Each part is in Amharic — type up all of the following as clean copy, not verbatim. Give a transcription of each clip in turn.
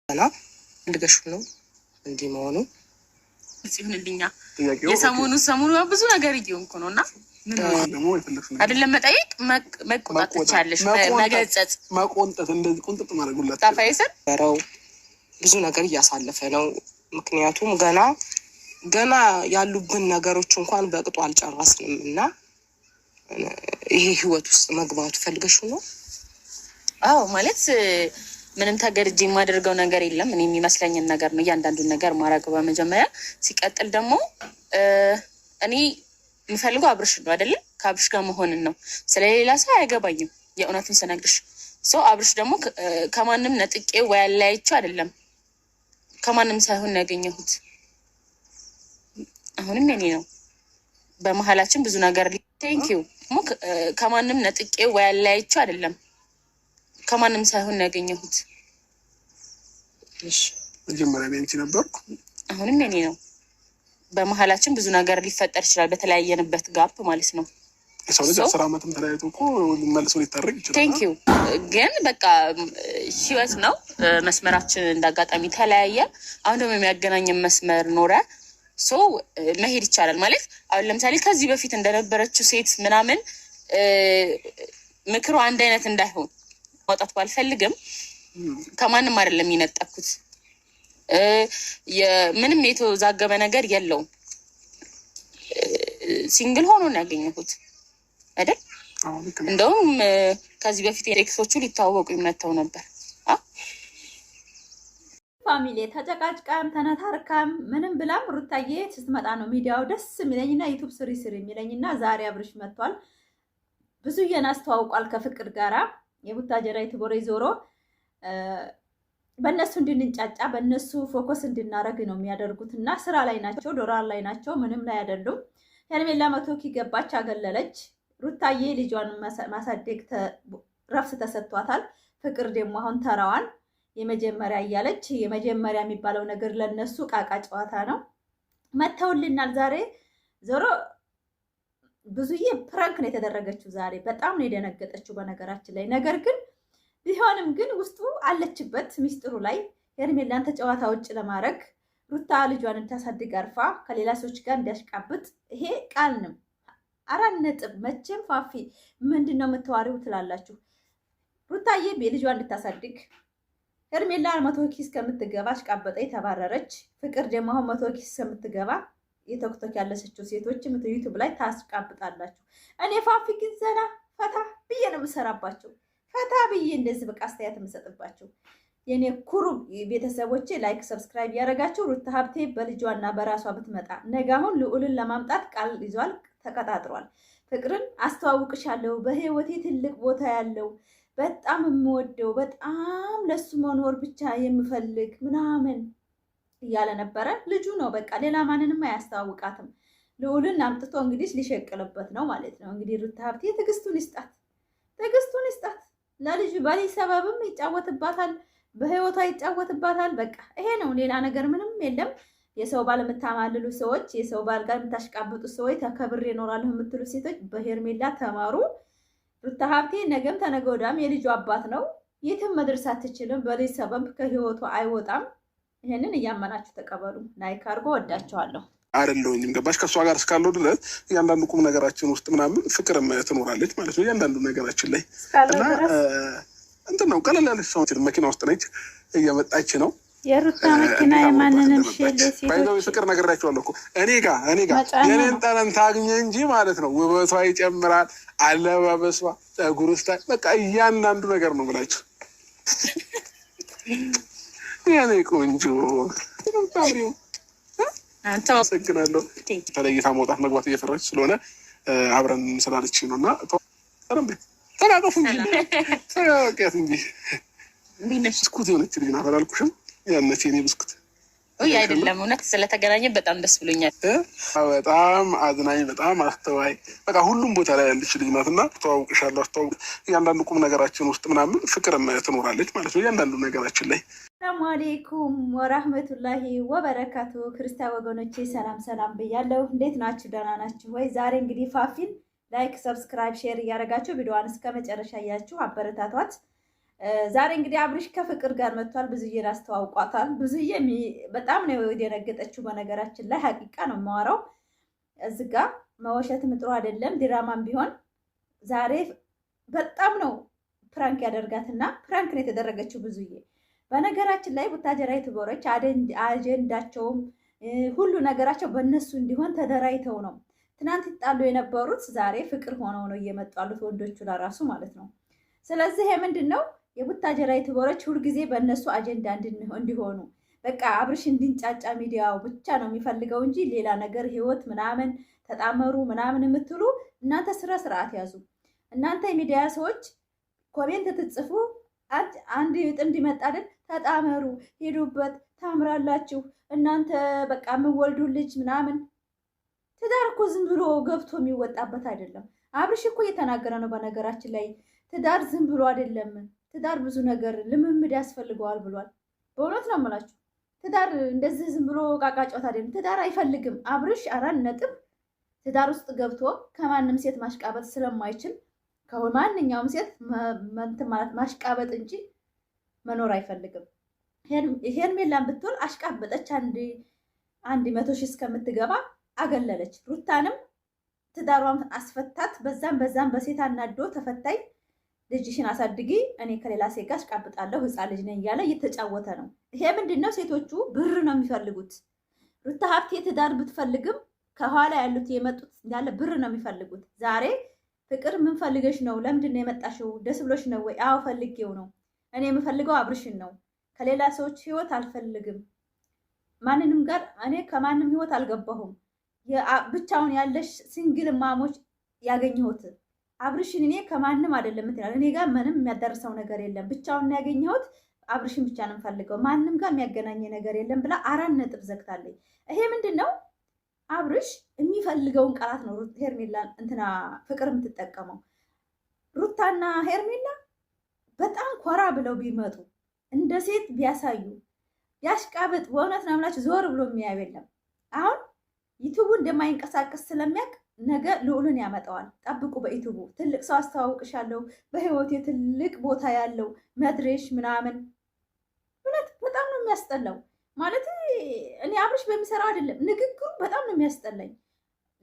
እና ልገሹ ነው እንዲህ መሆኑ ሲሆንልኛ የሰሞኑ ብዙ ነገር እየሆንኩ ነውና አይደለም መጠየቅ መቆጣት ትቻለሽ መገጸጽ መቆንጠጥ እንደዚህ ቁንጥጥ ማድረጉላት ታፋይሰን በረው ብዙ ነገር እያሳለፈ ነው። ምክንያቱም ገና ያሉብን ነገሮች እንኳን በቅጡ አልጨረስንም እና ይሄ ህይወት ውስጥ መግባቱ ፈልገሽ ነው? አዎ ማለት ምንም ተገርጄ የማደርገው ነገር የለም። እኔ የሚመስለኝን ነገር ነው እያንዳንዱን ነገር ማድረግ በመጀመሪያ ሲቀጥል ደግሞ እኔ የምፈልገው አብርሽ ነው አይደለም? ከአብርሽ ጋር መሆንን ነው። ስለሌላ ሰው አይገባኝም የእውነቱን ስነግርሽ። ሰው አብርሽ ደግሞ ከማንም ነጥቄ ወይ ያለያይቼው አይደለም፣ ከማንም ሳይሆን ያገኘሁት አሁንም የኔ ነው። በመሀላችን ብዙ ነገር ቴንኪው ከማንም ነጥቄ ወይ ያለያይቼው አይደለም፣ ከማንም ሳይሆን ያገኘሁት። እሺ መጀመሪያ ላይ እንት ነበርኩ አሁንም የኔ ነው። በመሀላችን ብዙ ነገር ሊፈጠር ይችላል፣ በተለያየንበት ጋፕ ማለት ነው። ሰው ልጅ 10 ዓመትም ተለያይቶ እኮ መልሶ ሊታረቅ ይችላል። ቴንኪው ግን በቃ ህይወት ነው። መስመራችን እንዳጋጣሚ ተለያየ። አሁን ደግሞ የሚያገናኝን መስመር ኖረ። ሶ መሄድ ይቻላል ማለት አሁን ለምሳሌ ከዚህ በፊት እንደነበረችው ሴት ምናምን ምክሩ አንድ አይነት እንዳይሆን ማውጣት ባልፈልግም ከማንም አይደለም የነጠኩት። ምንም የተዛገበ ነገር የለውም። ሲንግል ሆኖ ነው ያገኘሁት አይደል? እንደውም ከዚህ በፊት ኤክሶቹ ሊታወቁ ይመተው ነበር። ፋሚሊ ተጨቃጭቃም ተነታርካም ምንም ብላም ሩታዬ ስትመጣ ነው ሚዲያው ደስ የሚለኝና ዩቲዩብ ስሪ የሚለኝና ዛሬ አብርሽ መጥቷል። ብዙ አስተዋውቋል ከፍቅር ጋራ የቡታጀራ ዩቲዩበር ዞሮ በእነሱ እንድንጫጫ በእነሱ ፎከስ እንድናረግ ነው የሚያደርጉት እና ስራ ላይ ናቸው፣ ዶላር ላይ ናቸው፣ ምንም ላይ አይደሉም። ሄርሜላ 100 ኪ ገባች፣ አገለለች። ሩታዬ ልጇን ማሳደግ ረፍት ተሰጥቷታል። ፍቅር ደግሞ አሁን ተራዋን የመጀመሪያ እያለች የመጀመሪያ የሚባለው ነገር ለነሱ ቃቃ ጨዋታ ነው። መተውልናል ዛሬ ዞሮ ብዙዬ ፕራንክ ነው የተደረገችው ዛሬ። በጣም ነው የደነገጠችው በነገራችን ላይ። ነገር ግን ቢሆንም ግን ውስጡ አለችበት ሚስጥሩ ላይ ሄርሜላን ተጨዋታ ውጭ ለማድረግ ሩታ ልጇን እንታሳድግ አርፋ ከሌላ ሰዎች ጋር እንዲያሽቃብጥ ይሄ ቃል ነው። 4 ነጥብ። መቼም ፋፊ ምንድነው የምትዋሪው ትላላችሁ። ሩታዬ ልጇን እንድታሳድግ ሄርሜላ 100 ኪስ ከምትገባ አሽቃበጠኝ ተባረረች። ፍቅር ደግሞ አሁን 100 ኪስ ከምትገባ የቶክቶክ ያለሰችው ሴቶች ዩቲዩብ ላይ ታስቃብጣላችሁ። እኔ ፋፊ ግን ዘና ፈታ ብዬ ነው የምሰራባቸው። ፈታ ብዬ እንደዚህ በቃ አስተያየት የምሰጥባቸው የኔ ኩሩ ቤተሰቦቼ ላይክ ሰብስክራይብ ያደረጋችሁ። ሩታ ሀብቴ በልጇና በራሷ ብትመጣ ነገ አሁን ልዑልን ለማምጣት ቃል ይዟል፣ ተቀጣጥሯል። ፍቅርን አስተዋውቅሻለሁ፣ በህይወቴ ትልቅ ቦታ ያለው በጣም የምወደው በጣም ለሱ መኖር ብቻ የምፈልግ ምናምን እያለ ነበረ። ልጁ ነው በቃ ሌላ ማንንም አያስተዋውቃትም። ልዑልን አምጥቶ እንግዲህ ሊሸቅልበት ነው ማለት ነው። እንግዲህ ሩታ ሀብቴ ትዕግስቱን ይስጣት፣ ትዕግስቱን ይስጣት። ለልጁ ባሊ ሰበብም ይጫወትባታል፣ በህይወቷ ይጫወትባታል። በቃ ይሄ ነው፣ ሌላ ነገር ምንም የለም። የሰው ባል የምታማልሉ ሰዎች፣ የሰው ባል ጋር የምታሽቃብጡ ሰዎች፣ ተከብሬ እኖራለሁ የምትሉ ሴቶች በሄርሜላ ተማሩ። ሩታ ሀብቴ ነገም ተነገ ወዲያም የልጁ አባት ነው። የትም መድረስ አትችልም። በልጅ ሰበብ ከህይወቱ አይወጣም። ይሄንን እያመናችሁ ተቀበሉ። ላይክ አድርጎ ወዳቸዋለሁ። አይደለሁኝም ገባሽ? ከእሷ ጋር እስካለው ድረስ እያንዳንዱ ቁም ነገራችን ውስጥ ምናምን ፍቅርም ትኖራለች ማለት ነው። እያንዳንዱ ነገራችን ላይ እና እንትን ነው ቀለል ያለች ሰው መኪና ውስጥ ነች፣ እየመጣች ነው። የሩታ መኪና የማንንም ባይዘው ፍቅር ነግሬያቸዋለሁ እኮ እኔ ጋር የኔን ጠረን ታግኘ እንጂ ማለት ነው። ውበቷ ይጨምራል፣ አለባበሷ፣ ፀጉር ስታይል፣ በቃ እያንዳንዱ ነገር ነው ብላችሁ የኔ ቆንጆ ታምሪው አመሰግናለሁ። ተለይታ መውጣት መግባት እየፈራች ስለሆነ አብረን ስላለች ነው እና ተናቀፉ እንጂ ተናቀፍ እንጂ ብስኩት የሆነች ልጅ ናት አላልኩሽም? ያነች የኔ ብስኩት አይደለም። እውነት ስለተገናኘን በጣም ደስ ብሎኛል። በጣም አዝናኝ፣ በጣም አስተዋይ፣ በቃ ሁሉም ቦታ ላይ ያለች ልጅ ናት እና ተዋውቅሻለሁ። እያንዳንዱ ቁም ነገራችን ውስጥ ምናምን ፍቅርም ትኖራለች ማለት ነው። እያንዳንዱ ነገራችን ላይ ሰላሙ አሌይኩም ወራህመቱላሂ ወበረካቱ። ክርስቲያን ወገኖቼ ሰላም ሰላም ብያለሁ። እንዴት ናችሁ? ደህና ናችሁ ወይ? ዛሬ እንግዲህ ፋፊን ላይክ ሰብስክራይብ ሼር እያደረጋችሁ ቪዲዮዋን እስከ መጨረሻ እያችሁ አበረታቷት። ዛሬ እንግዲህ አብርሽ ከፍቅር ጋር መጥቷል። ብዙዬን አስተዋውቋታል። ብዙዬ በጣም ነው የደነገጠችው። በነገራችን ላይ ሀቂቃ ነው የማወራው። እዚህ ጋ መወሸትም ጥሩ አይደለም። ድራማም ቢሆን ዛሬ በጣም ነው ፕራንክ ያደርጋትና ፕራንክ ነው የተደረገችው ብዙዬ። በነገራችን ላይ ቡታጀራ ዩቱበሮች አጀንዳቸውም ሁሉ ነገራቸው በእነሱ እንዲሆን ተደራጅተው ነው። ትናንት ይጣሉ የነበሩት ዛሬ ፍቅር ሆነው ነው እየመጡ ያሉት ወንዶቹ ለራሱ ማለት ነው። ስለዚህ ይሄ ምንድን ነው የቡታጀራ ዩቱበሮች ሁልጊዜ በእነሱ አጀንዳ እንዲሆኑ በቃ አብርሽ እንድንጫጫ ሚዲያው ብቻ ነው የሚፈልገው እንጂ ሌላ ነገር ህይወት ምናምን ተጣመሩ ምናምን የምትሉ እናንተ ስርዓት ያዙ። እናንተ የሚዲያ ሰዎች ኮሜንት ትጽፉ አንድ ጥንድ ይመጣልን ተጣመሩ፣ ሄዱበት፣ ታምራላችሁ እናንተ በቃ የምወልዱ ልጅ ምናምን። ትዳር እኮ ዝም ብሎ ገብቶ የሚወጣበት አይደለም። አብርሽ እኮ እየተናገረ ነው። በነገራችን ላይ ትዳር ዝም ብሎ አይደለም። ትዳር ብዙ ነገር ልምምድ ያስፈልገዋል ብሏል። በእውነት ነው የምላችሁ። ትዳር እንደዚህ ዝም ብሎ ቃቃ ጨዋታ አይደለም። ትዳር አይፈልግም አብርሽ 4 ነጥብ። ትዳር ውስጥ ገብቶ ከማንም ሴት ማሽቃበጥ ስለማይችል ከማንኛውም ሴት ማለት ማሽቃበጥ እንጂ መኖር አይፈልግም። ሄርሜላን ብትሆን አሽቃበጠች። አንድ 100 ሺህ እስከምትገባ አገለለች። ሩታንም ትዳሯን አስፈታት። በዛም በሴት አናዶ ተፈታይ። ልጅሽን አሳድጊ፣ እኔ ከሌላ ሴት ጋር አሽቃብጣለሁ፣ ህፃን ልጅ ነኝ እያለ እየተጫወተ ነው። ይሄ ምንድን ነው? ሴቶቹ ብር ነው የሚፈልጉት። ሩታ ሀብቴ ትዳር ብትፈልግም ከኋላ ያሉት የመጡት እንዳለ ብር ነው የሚፈልጉት። ዛሬ ፍቅር ምን ፈልገሽ ነው? ለምንድን ነው የመጣሽው? ደስ ብሎሽ ነው ወይ? አዎ ፈልጌው ነው። እኔ የምፈልገው አብርሽን ነው። ከሌላ ሰዎች ህይወት አልፈልግም። ማንንም ጋር እኔ ከማንም ህይወት አልገባሁም። ብቻውን ያለሽ ሲንግል ማሞች ያገኘሁት አብርሽን እኔ ከማንም አይደለም እንትላል። እኔ ጋር ምንም የሚያደርሰው ነገር የለም። ብቻውን ያገኘሁት አብርሽን ብቻ ነው የምፈልገው። ማንም ጋር የሚያገናኝ ነገር የለም ብላ 4 ነጥብ ዘግታለች። ይሄ ምንድን ነው? አብርሽ የሚፈልገውን ቃላት ነው ሄርሜላ እንትና ፍቅር የምትጠቀመው። ሩታና ሄርሜላ በጣም ኮራ ብለው ቢመጡ እንደ ሴት ቢያሳዩ ያሽቃብጥ። በእውነት ነው የምላችሁ ዞር ብሎ የሚያዩ የለም። አሁን ዩቱቡ እንደማይንቀሳቀስ ስለሚያውቅ ነገ ልዑልን ያመጣዋል። ጠብቁ። በዩቱቡ ትልቅ ሰው አስተዋውቅሻለሁ፣ በህይወት የትልቅ ቦታ ያለው መድሬሽ ምናምን። እውነት በጣም ነው የሚያስጠላው። ማለት እኔ አብርሽ በሚሰራው አይደለም ንግግሩ በጣም ነው የሚያስጠላኝ።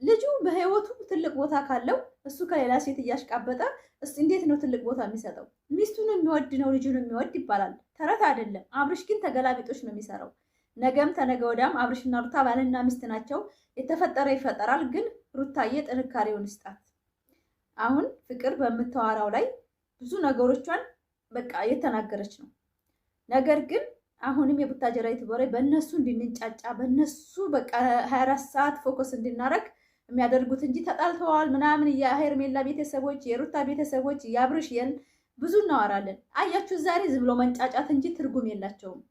ልጁ በህይወቱ ትልቅ ቦታ ካለው እሱ ከሌላ ሴት እያሽቃበጠ እንዴት ነው ትልቅ ቦታ የሚሰጠው? ሚስቱን የሚወድ ነው ልጁን የሚወድ ይባላል። ተረት አይደለም። አብርሽ ግን ተገላቢጦች ነው የሚሰራው። ነገም ተነገ ወዲያም አብርሽና ሩታ ባልና ሚስት ናቸው። የተፈጠረ ይፈጠራል። ግን ሩታዬ ጥንካሬውን ይስጣት። አሁን ፍቅር በምታወራው ላይ ብዙ ነገሮቿን በቃ የተናገረች ነው። ነገር ግን አሁንም የቡታጀራ ዩቱበሮች በእነሱ እንድንጫጫ በእነሱ በቃ 24 ሰዓት ፎከስ እንድናረግ የሚያደርጉት እንጂ ተጣልተዋል ምናምን የሄርሜላ ቤተሰቦች የሩታ ቤተሰቦች የአብርሽ ብዙ እናወራለን። አያችሁ ዛሬ ዝም ብሎ መንጫጫት እንጂ ትርጉም የላቸውም።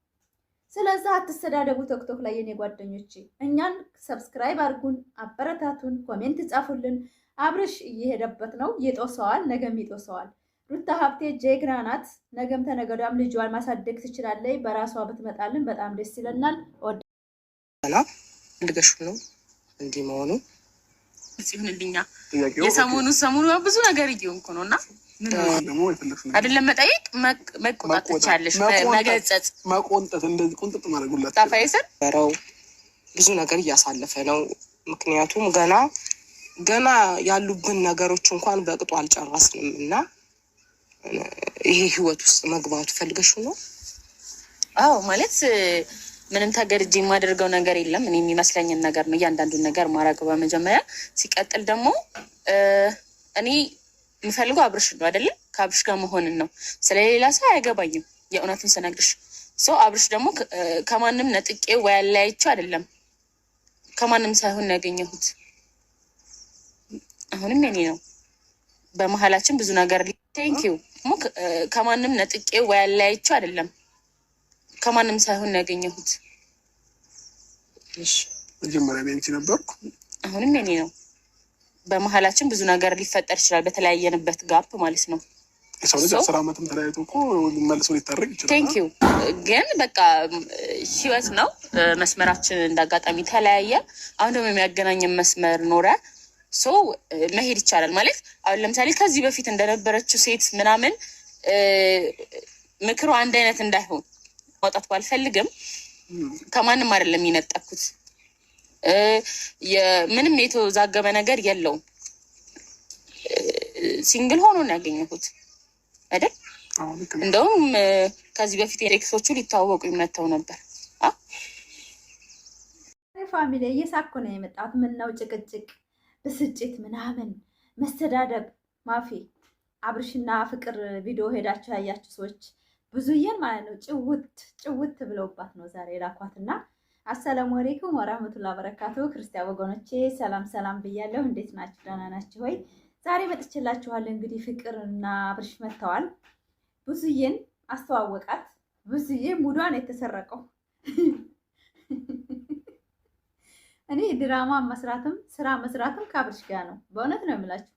ስለዚህ አትሰዳደቡ። ቶክቶክ ላይ የኔ ጓደኞቼ እኛን ሰብስክራይብ አድርጉን፣ አበረታቱን፣ ኮሜንት ጻፉልን። አብርሽ እየሄደበት ነው፣ ይጦሰዋል፣ ነገም ይጦሰዋል። ሩታ ሀብቴ ጀግና ናት። ነገም ተነገ ወዲያም ልጇን ማሳደግ ትችላለች። በራሷ ብትመጣልን በጣም ደስ ይለናል። ልገሹ ነው እንዲህ መሆኑ ሲሆንልኛ የሰሞኑ ብዙ ነገር እየሆንኩ ነው እና አይደለም መጠየቅ መቆጣት ትቻለሽ፣ መገጸጽ፣ መቆንጠጥ እንደዚህ ቁንጥጥ ማድረጉላት ታፋይሰን ብዙ ነገር እያሳለፈ ነው። ምክንያቱም ገና ያሉብን ነገሮች እንኳን በቅጡ አልጨረስንም እና ይሄ ህይወት ውስጥ መግባቱ ፈልገሽው ነው? አዎ ማለት ምንም ተገድጄ የማደርገው ነገር የለም። እኔ የሚመስለኝን ነገር ነው እያንዳንዱን ነገር ማድረገው በመጀመሪያ። ሲቀጥል ደግሞ እኔ የምፈልገው አብርሽ ነው አይደለም፣ ከአብርሽ ጋር መሆንን ነው። ስለሌላ ሰው አይገባኝም የእውነቱን ስነግርሽ። ሰው አብርሽ ደግሞ ከማንም ነጥቄ ወይ ያለያይቼው አይደለም፣ ከማንም ሳይሆን ያገኘሁት አሁንም የኔ ነው። በመሀላችን ብዙ ነገር ቴንኪዩ ከማንም ነጥቄ ወይ ያለያይቼው አይደለም፣ ከማንም ሳይሆን ያገኘሁት። መጀመሪያ ላይ አንቺ ነበርኩ፣ አሁንም የኔ ነው። በመሀላችን ብዙ ነገር ሊፈጠር ይችላል፣ በተለያየንበት ጋፕ ማለት ነው። የሰው ልጅ 10 ዓመትም ተለያይቶ እኮ መልሶ ሊታረቅ ይችላል። ቴንኪዩ ግን በቃ ህይወት ነው። መስመራችን እንዳጋጣሚ ተለያየ። አሁን ደግሞ የሚያገናኝን መስመር ኖረ። መሄድ ይቻላል ማለት አሁን ለምሳሌ ከዚህ በፊት እንደነበረችው ሴት ምናምን ምክሩ አንድ አይነት እንዳይሆን ማውጣት ባልፈልግም ከማንም አይደለም የነጠኩት። ምንም የተዛገበ ነገር የለውም። ሲንግል ሆኖ ነው ያገኘሁት አይደል? እንደውም ከዚህ በፊት ኤክሶቹ ሊተዋወቁ ይመተው ነበር። ፋሚሊ እየሳኩ ነው የመጣሁት። ምነው ጭቅጭቅ፣ ብስጭት፣ ምናምን መስተዳደብ ማፊ። አብርሽና ፍቅር ቪዲዮ ሄዳችሁ ያያችሁ ሰዎች ብዙዬን ማለት ነው ጭውት ብለውባት ነው ዛሬ ላኳትና። አሰላሙ አለይኩም ወራህመቱላሂ ወበረካቱ። ክርስቲያን ወገኖቼ ሰላም ብያለሁ። እንዴት ናችሁ? ደህና ናችሁ ወይ? ዛሬ መጥቼላችኋለሁ። እንግዲህ ፍቅርና አብርሽ መጥተዋል። ብዙዬን አስተዋወቃት። ብዙዬ ሙዷን የተሰረቀው እኔ ድራማ መስራትም ስራ መስራትም ከአብርሽ ጋር ነው። በእውነት ነው የምላችሁ።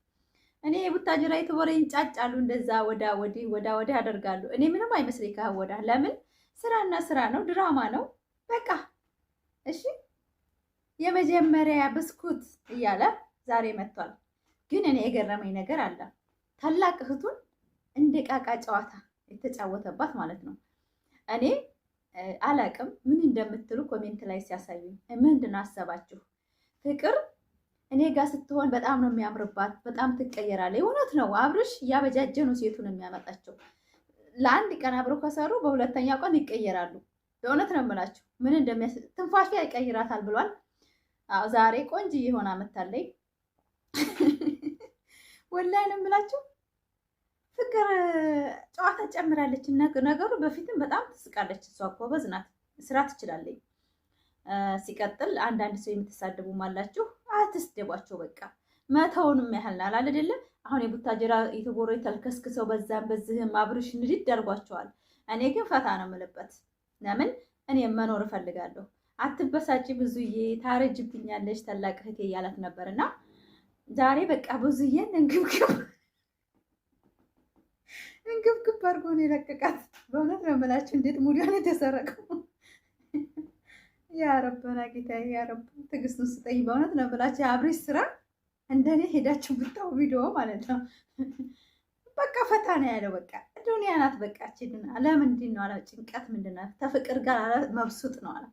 እኔ የቡታጅራ የተወረ ይንጫጫሉ፣ እንደዛ ወዳ ወዲህ ያደርጋሉ። እኔ ምንም አይመስለኝ ከወዳ። ለምን ስራና ስራ ነው፣ ድራማ ነው በቃ። እሺ የመጀመሪያ ብስኩት እያለ ዛሬ መጥቷል። ግን እኔ የገረመኝ ነገር አለ። ታላቅ እህቱን እንደ ቃቃ ጨዋታ የተጫወተባት ማለት ነው። እኔ አላቅም ምን እንደምትሉ ኮሜንት ላይ ሲያሳዩኝ። ምንድን አሰባችሁ? ፍቅር እኔ ጋር ስትሆን በጣም ነው የሚያምርባት፣ በጣም ትቀየራለች። እውነት ነው። አብርሽ እያበጃጀ ነው ሴቱን የሚያመጣቸው። ለአንድ ቀን አብረው ከሰሩ በሁለተኛው ቀን ይቀየራሉ። በእውነት ነው የምላችሁ። ምን ትንፋሽ ይቀይራታል ብሏል። ዛሬ ቆንጆ የሆነ አመታለኝ። ወላሂ ነው የምላችሁ። ፍቅር ጨዋታ ጨምራለች። ነገሩ በፊትም በጣም ትስቃለች። እሷ ጎበዝ ናት፣ ስራ ትችላለች። ሲቀጥል አንዳንድ ሰው የምትሳደቡም አላችሁ። አትስደቧቸው በቃ። መተውንም ያህልናል አይደለ? አሁን የቡታጀራ የተቦሮ ተልከስክሰው በዛም በዚህም አብርሽ ንድድ አድርጓቸዋል። እኔ ግን ፈታ ነው የምልበት። ለምን እኔ መኖር እፈልጋለሁ። አትበሳጭ ብዙዬ፣ ታረጅብኛለች ታላቅ እህቴ እያላት ነበርና ዛሬ በቃ ብዙዬን እንግብግብ አድርጎ ነው የለቀቃት። በእውነት ነው የምላችሁ። እንዴት ሙዲያን የተሰረቀው። ያረበና ጌታ ያረብ ትዕግስቱን ስጠኝ። በእውነት ነው የምላችሁ። የአብርሽ ስራ እንደኔ ሄዳችሁ ብታው ቪዲዮ ማለት ነው። በቃ ፈታ ነው ያለው። በቃ ዱንያ ናት። በቃ ችግና ለምንድን ነው አለ ጭንቀት ምንድን ነው? ከፍቅር ጋር አለ መብሱጥ ነው አለ።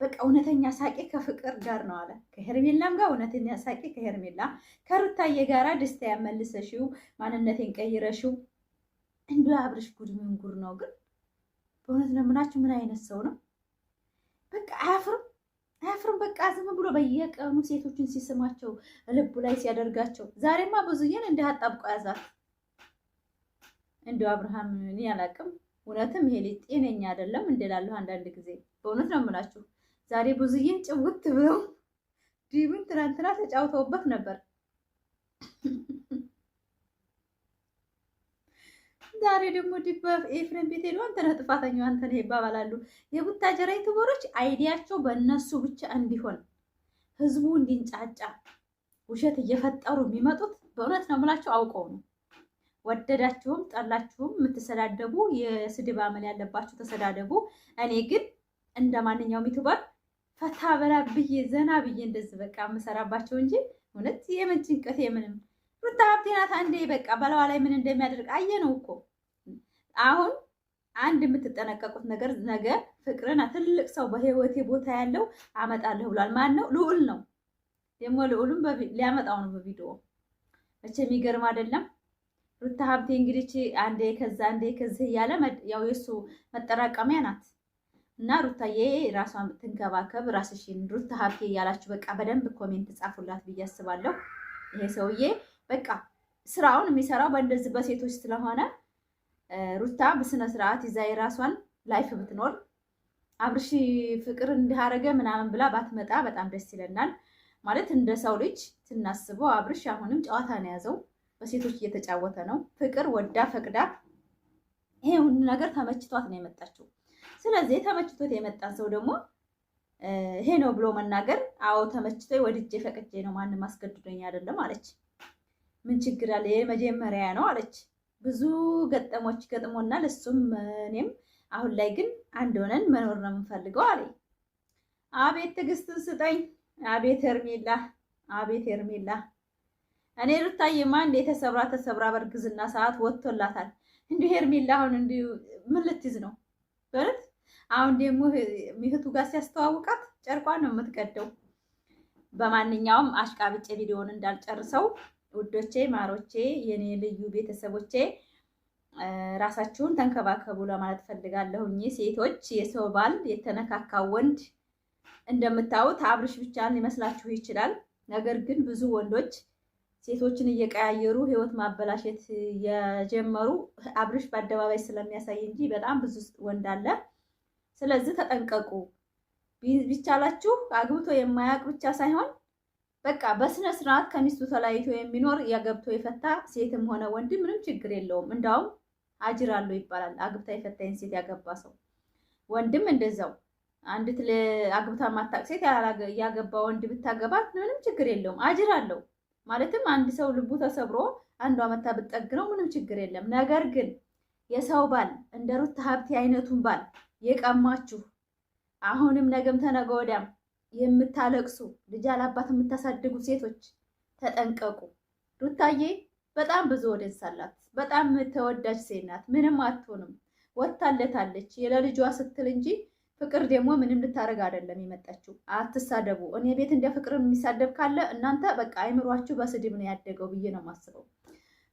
በቃ እውነተኛ ሳቄ ከፍቅር ጋር ነው አለ። ከሄርሜላም ጋር እውነተኛ ሳቄ ከሄርሜላ፣ ከሩታዬ ጋራ ደስታ ያመልሰሽው፣ ማንነቴን ቀይረሽው። እንዶ አብርሽ ጉድ ምን ጉድ ነው ግን? በእውነት ነው ምናችሁ። ምን አይነት ሰው ነው? በቃ አያፍርም። በቃ ዝም ብሎ በየቀኑ ሴቶችን ሲስማቸው ልቡ ላይ ሲያደርጋቸው። ዛሬማ ብዙዬን እንደ አጣብቆ ያዛት። እንደው አብርሃም እኔ አላቅም። እውነትም ይሄ ልጅ ጤነኛ አይደለም እንደላለሁ አንዳንድ ጊዜ። በእውነት ነው የምላችሁ። ዛሬ ብዙዬን ጭውት ብለው ዲብን ትናንትና ተጫውተውበት ነበር። ዛሬ ደግሞ ዲብ ኤፍሬም ቤት ሄዱ። አንተ ነህ ጥፋተኛው፣ አንተ ነህ ይባባላሉ። የቡታጀራ ዩቲዩበሮች አይዲያቸው በእነሱ ብቻ እንዲሆን ህዝቡ እንዲንጫጫ ውሸት እየፈጠሩ የሚመጡት በእውነት ነው የምላችሁ አውቀው ነው። ወደዳችሁም ጠላችሁም የምትሰዳደቡ የስድብ አመል ያለባችሁ ተሰዳደቡ። እኔ ግን እንደ ማንኛውም ዩቲዩበር ፈታ በላ ብዬ ዘና ብዬ እንደዚህ በቃ የምሰራባቸው እንጂ እውነት የምን ጭንቀት የምንም። ሩታ ሀብቴ ናት። አንዴ በቃ በለዋ ላይ ምን እንደሚያደርግ አየነው እኮ። አሁን አንድ የምትጠነቀቁት ነገር ነገ ፍቅርና ትልቅ ሰው በህይወቴ ቦታ ያለው አመጣለሁ ብሏል። ማን ነው? ልዑል ነው። ደግሞ ልዑልም ሊያመጣው ነው በቪዲዮ። መቼ የሚገርም አይደለም። ሩታ ሀብቴ እንግዲህ አንዴ ከዛ አንዴ ከዚህ እያለ ያው የሱ መጠራቀሚያ ናት። እና ሩታዬ ራሷን ብትንከባከብ ራስሽን ሩታ ሀብቴ እያላችሁ በቃ በደንብ ኮሜንት ጻፉላት ብዬ አስባለሁ። ይሄ ሰውዬ በቃ ስራውን የሚሰራው በእንደዚህ በሴቶች ስለሆነ ሩታ በስነ ስርዓት ይዛ የራሷን ላይፍ ብትኖር፣ አብርሽ ፍቅር እንዲያረገ ምናምን ብላ ባትመጣ በጣም ደስ ይለናል። ማለት እንደ ሰው ልጅ ስናስበው አብርሽ አሁንም ጨዋታ ነው ያዘው፣ በሴቶች እየተጫወተ ነው። ፍቅር ወዳ ፈቅዳ ይሄ ሁሉ ነገር ተመችቷት ነው የመጣችው። ስለዚህ ተመችቶት የመጣን ሰው ደግሞ ይሄ ነው ብሎ መናገር፣ አዎ ተመችቶ ወድጄ ፈቅጄ ነው ማንም አስገድዶኝ አይደለም አለች። ምን ችግር አለ? የመጀመሪያ ነው አለች። ብዙ ገጠሞች ገጥሞናል እሱም እኔም። አሁን ላይ ግን አንድ ሆነን መኖር ነው የምንፈልገው አለ። አቤት ትዕግስትን ስጠኝ። አቤት ሄርሜላ፣ አቤት ሄርሜላ። እኔ ሩታዬማ እንደ ተሰብራ በእርግዝና ሰዓት ወጥቶላታል። እንዲሁ ሄርሜላ አሁን እንዲሁ ምን ልትይዝ ነው በረት? አሁን ደግሞ ሚህቱ ጋር ሲያስተዋውቃት ጨርቋን ነው የምትቀደው። በማንኛውም አሽቃብጬ ቪዲዮውን እንዳልጨርሰው ውዶቼ፣ ማሮቼ፣ የኔ ልዩ ቤተሰቦቼ ራሳችሁን ተንከባከቡ ለማለት ፈልጋለሁኝ። ሴቶች የሰው ባል የተነካካ ወንድ እንደምታዩት አብርሽ ብቻ ሊመስላችሁ ይችላል። ነገር ግን ብዙ ወንዶች ሴቶችን እየቀያየሩ ህይወት ማበላሸት የጀመሩ አብርሽ በአደባባይ ስለሚያሳይ እንጂ በጣም ብዙ ወንድ አለ። ስለዚህ ተጠንቀቁ። ቢቻላችሁ አግብቶ የማያውቅ ብቻ ሳይሆን በቃ በስነ ስርዓት ከሚስቱ ተለያይቶ የሚኖር ያገብቶ የፈታ ሴትም ሆነ ወንድ ምንም ችግር የለውም። እንዳውም አጅር አለው ይባላል። አግብታ የፈታይን ሴት ያገባ ሰው ወንድም እንደዛው። አንዲት አግብታ ማታውቅ ሴት ያገባ ወንድ ብታገባት ምንም ችግር የለውም፣ አጅር አለው። ማለትም አንድ ሰው ልቡ ተሰብሮ አንዷ መታ ብትጠግነው ምንም ችግር የለም። ነገር ግን የሰው ባል እንደ ሩታ ሀብቴ አይነቱን ባል የቀማችሁ አሁንም ነገም ተነገ ወዲያም የምታለቅሱ ልጅ አላባት የምታሳድጉ ሴቶች ተጠንቀቁ። ሩታዬ በጣም ብዙ ወደንስ አላት። በጣም ተወዳጅ ሴት ናት። ምንም አትሆንም፣ ወታለታለች ለልጇ ስትል እንጂ ፍቅር ደግሞ ምንም ልታረግ አይደለም የመጣችው። አትሳደቡ። እኔ ቤት እንደ ፍቅር የሚሳደብ ካለ እናንተ በቃ አይምሯችሁ በስድብ ነው ያደገው ብዬ ነው የማስበው።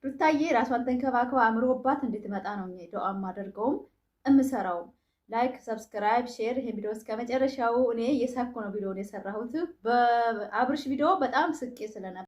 ሩታዬ ራሷን ተንከባክባ አምሮባት እንድትመጣ ነው ዱዓ የማደርገውም እምሰራውም። ላይክ፣ ሰብስክራይብ፣ ሼር ይሄን ቪዲዮ እስከ መጨረሻው። እኔ እየሳኩ ነው ቪዲዮውን የሰራሁት። በአብርሽ ቪዲዮ በጣም ስቄ ስለነበር